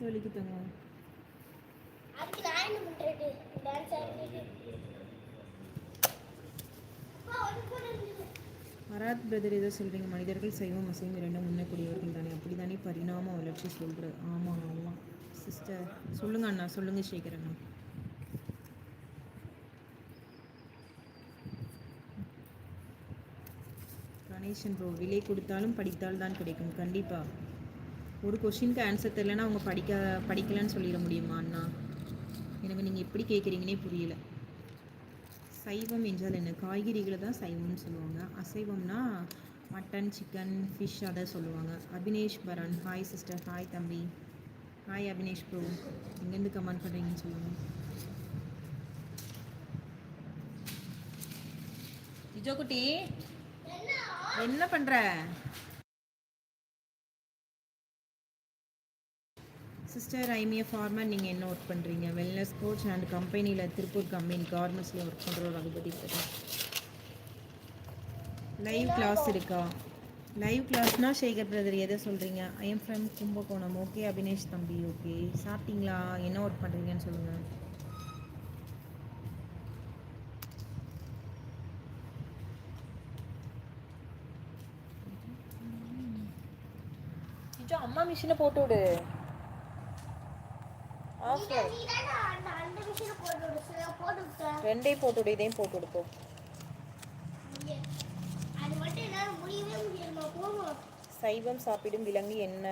வலிக்குதுங்க. அதுக்கு நான் என்ன பண்றது? டான்ஸ் ஆடிட்டு. மராத் பிரதர் ஏதோ சொல்கிறீங்க, மனிதர்கள் சைவம் அசைவம் இரண்டும் முன்னக்கூடியவர்கள் தானே, அப்படி தானே பரிணாம வளர்ச்சி சொல்கிற. ஆமாம் ஆமாம் சிஸ்டர். சொல்லுங்கள் அண்ணா, சொல்லுங்கள் சேகர் அண்ணா. கணேசன் ப்ரோ, விலை கொடுத்தாலும் படித்தால் தான் கிடைக்கும். கண்டிப்பாக ஒரு கொஷினுக்கு ஆன்சர் தெரியலன்னா அவங்க படிக்கலன்னு சொல்லிட முடியுமா அண்ணா? எனக்கு நீங்கள் எப்படி கேட்குறீங்கன்னே புரியல. சைவம் என்றால் என்ன? காய்கறிகளை தான் சைவம்னு சொல்லுவாங்க. அசைவம்னா மட்டன், சிக்கன், ஃபிஷ் அதை சொல்லுவாங்க. அபினேஷ் பரன், ஹாய் சிஸ்டர். ஹாய் தம்பி. ஹாய் அபினேஷ் ப்ரோ, எங்கேருந்து கமெண்ட் பண்ணுறீங்கன்னு சொல்லுங்கள். விஜோ குட்டி என்ன பண்ணுற சிஸ்டர்? ஐமிய ஃபார்மர். நீங்கள் என்ன ஒர்க் பண்ணுறீங்க? வெல்னஸ் கோச் அண்ட் கம்பெனியில், திருப்பூர் கம்பெனி கார்மெண்ட்ஸில் ஒர்க் பண்ணுற ரகுபதி. லைவ் கிளாஸ் இருக்கா? லைவ் கிளாஸ்னால் சேகர் பிரதர் எதை சொல்கிறீங்க? I am from Kumbakonam. Okay Abinesh தம்பி, ஓகே. சாப்பிட்டீங்களா? என்ன ஒர்க் பண்ணுறீங்கன்னு சொல்லுங்கள். அம்மா மிஷினை போட்டு விடு. ரெண்டையும் போட்டு விடு, இதையும் போட்டு விடுப்போம். சைவம் சாப்பிடும் விலங்கு என்ன?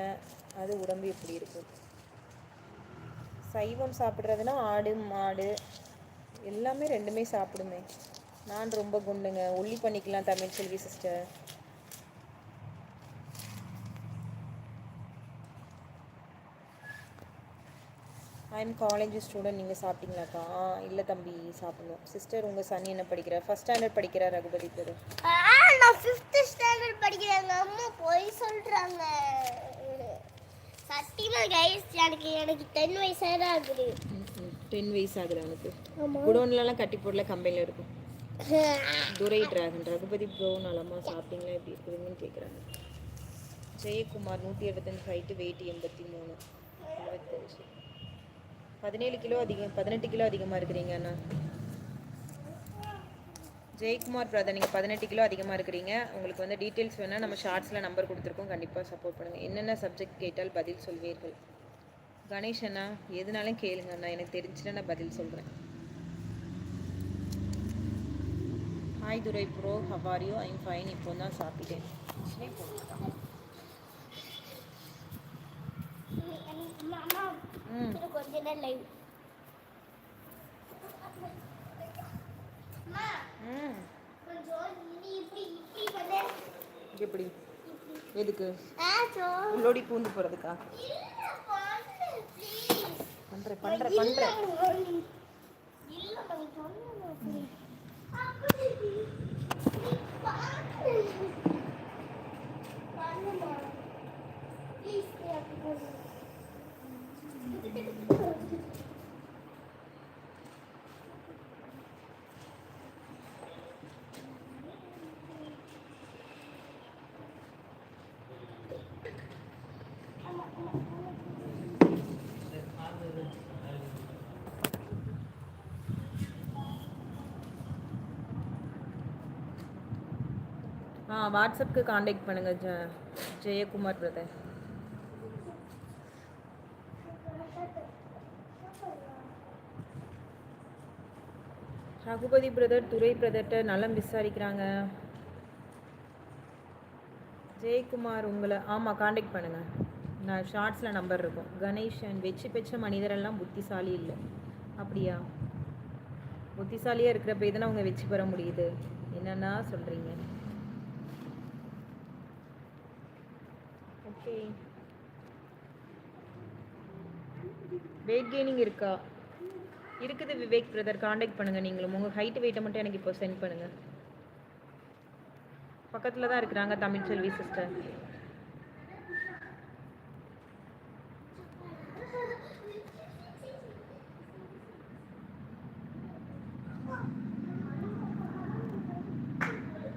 அது உடம்பு எப்படி இருக்கு? சைவம் சாப்பிட்றதுனா ஆடு மாடு எல்லாமே ரெண்டுமே சாப்பிடுமே. நான் ரொம்ப குண்டுங்க, ஒல்லி பண்ணிக்கலாம் தமிழ் செல்வி சிஸ்டர். I'm college student. நீங்கள் சாப்பிட்டீங்களாக்கா? இல்லை தம்பி, சாப்பிடணும். சிஸ்டர் உங்கள் சன் என்ன படிக்கிறார்? ஃபஸ்ட் ஸ்டாண்டர்ட் படிக்கிறார் ரகுபதி பேர். நான் 5th ஸ்டாண்டர்ட் படிக்கிறேன். அம்மா போய் சொல்கிறாங்க. சத்தியமா கைஸ், எனக்கு 10 வயசா தான் ஆகுது. 10 வயசு ஆகுது அவனுக்கு. குடோன்லலாம் கட்டி போடல, கம்பெனியில் இருக்கும். துரை டிராகன். ரகுபதி ப்ரோ நலமா? சாப்பிட்டீங்களா? எப்படி இருக்குதுங்கன்னு கேட்குறாங்க. ஜெயக்குமார் 175 ஹைட்டு, வெயிட் 83, 25, 17 கிலோ அதிகம், 18 கிலோ அதிகமாக இருக்கிறீங்க அண்ணா. ஜெயக்குமார் பிரதர், நீங்கள் 18 கிலோ அதிகமாக இருக்கிறீங்க. உங்களுக்கு வந்து டீட்டெயில்ஸ் வேணால் நம்ம ஷார்ட்ஸில் நம்பர் கொடுத்துருக்கோம், கண்டிப்பாக சப்போர்ட் பண்ணுங்கள். என்னென்ன சப்ஜெக்ட் கேட்டால் பதில் சொல்வீர்கள்? கணேஷ் அண்ணா, எதுனாலும் கேளுங்க அண்ணா, எனக்கு தெரிஞ்சுன்னா நான் பதில் சொல்கிறேன். Hi Durai bro, how are you? I'm fine. இப்போ தான் சாப்பிட்டேன். கொஞ்ச நேரம் லைவ். எப்படி? எதுக்கு? உள்ளோடி பூந்து போகிறதுக்கா? பண்ணுறேன் பண்ணுறேன் பண்ணுறேன். வாட்ஸ்அப்புக்கு காண்டாக்ட் பண்ணுங்கள் ஜெயக்குமார் பிரதர். ரகுபதி பிரதர் துரை பிரதர்கிட்ட நலம் விசாரிக்கிறாங்க. ஜெயக்குமார் உங்களை காண்டாக்ட் பண்ணுங்கள், நான் ஷார்ட்ஸில் நம்பர் இருக்கும். கணேஷன், வெற்றி பெற்ற மனிதரெல்லாம் புத்திசாலி இல்லை. அப்படியா? புத்திசாலியாக இருக்கிறப்ப தானே அவங்க வெற்றி பெற முடியுது. என்னென்னா சொல்கிறீங்க? ஓகே. வெயிட் கெய்னிங் இருக்கா? இருக்குது விவேக் பிரதர், காண்டாக்ட் பண்ணுங்கள். நீங்களும் உங்கள் ஹைட்டு வெயிட்டை மட்டும் எனக்கு இப்போ சென்ட் பண்ணுங்கள். பக்கத்தில் தான் இருக்கிறாங்க தமிழ் செல்வி சிஸ்டர்.